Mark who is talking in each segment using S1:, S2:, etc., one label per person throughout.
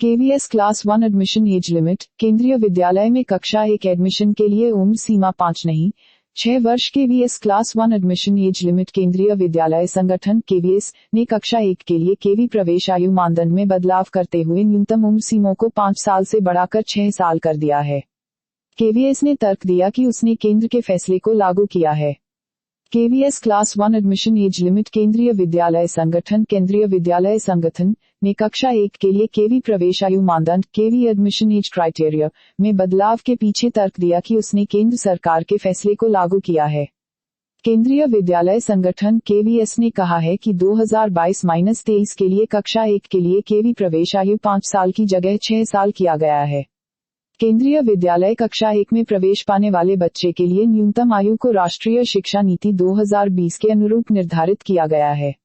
S1: KVS class 1 admission age limit. केंद्रीय विद्यालय में कक्षा 1 एडमिशन के लिए उम्र सीमा 5 नहीं 6 वर्ष। KVS class 1 admission age limit. केंद्रीय विद्यालय संगठन केवीएस ने कक्षा 1 के लिए केवी प्रवेश आयु मानदंड में बदलाव करते हुए न्यूनतम उम्र सीमा को 5 साल से बढ़ाकर 6 साल कर दिया है। केवीएस ने तर्क दिया कि उसने केंद्र के फैसले को लागू किया है। KVS class 1 admission age limit. केंद्रीय विद्यालय संगठन ने कक्षा 1 के लिए केवी प्रवेश आयु मानदंड केवी एडमिशन एज क्राइटेरिया में बदलाव के पीछे तर्क दिया कि उसने केंद्र सरकार के फैसले को लागू किया है। केंद्रीय विद्यालय संगठन केवीएस ने कहा है कि 2022-23 के लिए कक्षा 1 के लिए केवी प्रवेश आयु 5 साल की जगह 6 साल किया गया है। केंद्रीय विद्यालय कक्षा 1 में प्रवेश पाने वाले बच्चे के लिए न्यूनतम आयु को राष्ट्रीय शिक्षा नीति 2020 के अनुरूप निर्धारित किया गया है।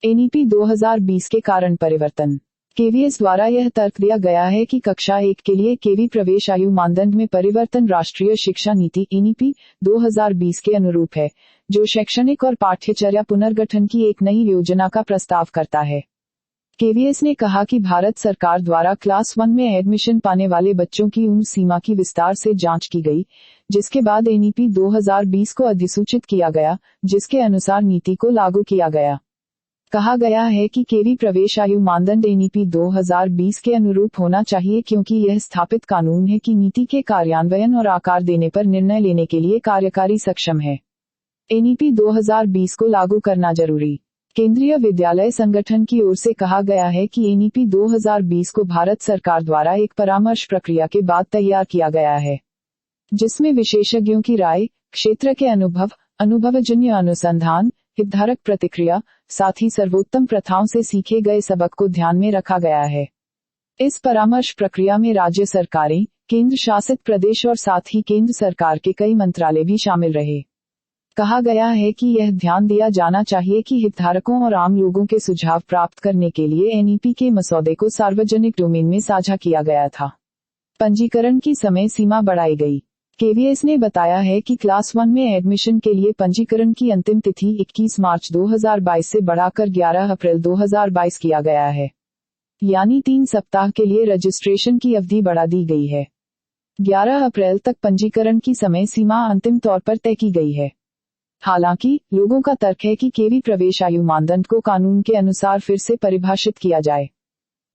S1: एनईपी 2020 के कारण परिवर्तन। केवीएस द्वारा यह तर्क दिया गया है कि कक्षा 1 के लिए केवी प्रवेश आयु मानदंड में परिवर्तन राष्ट्रीय शिक्षा नीति एनईपी 2020 के अनुरूप है, जो शैक्षणिक और पाठ्यचर्या पुनर्गठन की एक नई योजना का प्रस्ताव करता है। केवीएस ने कहा कि भारत सरकार द्वारा क्लास 1 में एडमिशन पाने वाले बच्चों की उम्र सीमा की विस्तार से जांच की गई, जिसके बाद एनईपी 2020 को अधिसूचित किया गया, जिसके अनुसार नीति को लागू किया गया। कहा गया है कि केवी प्रवेश आयु मानदंड एनईपी 2020 के अनुरूप होना चाहिए, क्योंकि यह स्थापित कानून है कि नीति के कार्यान्वयन और आकार देने पर निर्णय लेने के लिए कार्यकारी सक्षम है। एनईपी 2020 को लागू करना जरूरी। केंद्रीय विद्यालय संगठन की ओर से कहा गया है कि एनईपी 2020 को भारत सरकार द्वारा एक परामर्श प्रक्रिया के बाद तैयार किया गया है, जिसमें विशेषज्ञों की राय, क्षेत्र के अनुभवजन्य अनुसंधान, हितधारक प्रतिक्रिया, साथ ही सर्वोत्तम प्रथाओं से सीखे गए सबक को ध्यान में रखा गया है। इस परामर्श प्रक्रिया में राज्य सरकारें, केंद्र शासित प्रदेश और साथ ही केंद्र सरकार के कई मंत्रालय भी शामिल रहे। कहा गया है कि यह ध्यान दिया जाना चाहिए कि हितधारकों और आम लोगों के सुझाव प्राप्त करने के लिए एनईपी के मसौदे को सार्वजनिक डोमेन में साझा किया गया था। पंजीकरण की समय सीमा बढ़ाई गई। केवीएस ने बताया है कि क्लास 1 में एडमिशन के लिए पंजीकरण की अंतिम तिथि 21 मार्च 2022 से बढ़ाकर 11 अप्रैल 2022 किया गया है, यानी 3 सप्ताह के लिए रजिस्ट्रेशन की अवधि बढ़ा दी गई है। 11 अप्रैल तक पंजीकरण की समय सीमा अंतिम तौर पर तय की गई है। हालांकि लोगों का तर्क है कि केवी प्रवेश आयु मानदंड को कानून के अनुसार फिर से परिभाषित किया जाए।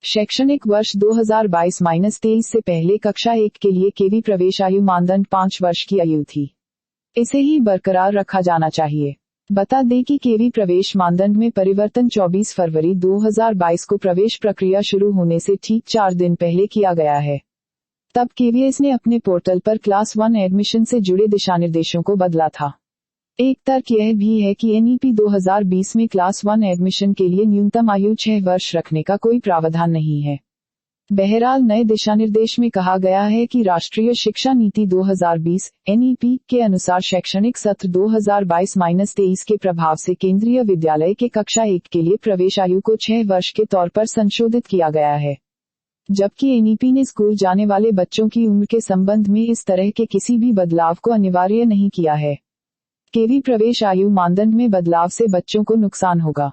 S1: शैक्षणिक वर्ष 2022-23 से पहले कक्षा 1 के लिए केवी प्रवेश आयु मानदंड 5 वर्ष की आयु थी। इसे ही बरकरार रखा जाना चाहिए। बता दें कि केवी प्रवेश मानदंड में परिवर्तन 24 फरवरी 2022 को प्रवेश प्रक्रिया शुरू होने से ठीक 4 दिन पहले किया गया है। तब केवीएस ने अपने पोर्टल पर क्लास 1 एडमिशन से जुड़े दिशानिर्देशों को बदला था। एक तर्क यह भी है कि एनईपी 2020 में क्लास 1 एडमिशन के लिए न्यूनतम आयु 6 वर्ष रखने का कोई प्रावधान नहीं है। बहरहाल नए दिशानिर्देश में कहा गया है कि राष्ट्रीय शिक्षा नीति 2020 एनईपी के अनुसार शैक्षणिक सत्र 2022-23 के प्रभाव से केंद्रीय विद्यालय के कक्षा 1 के लिए प्रवेश आयु को 6 वर्ष के तौर पर संशोधित किया गया है, जबकि एनईपी ने स्कूल जाने वाले बच्चों की उम्र के संबंध में इस तरह के किसी भी बदलाव को अनिवार्य नहीं किया है। केवी प्रवेश आयु मानदंड में बदलाव से बच्चों को नुकसान होगा।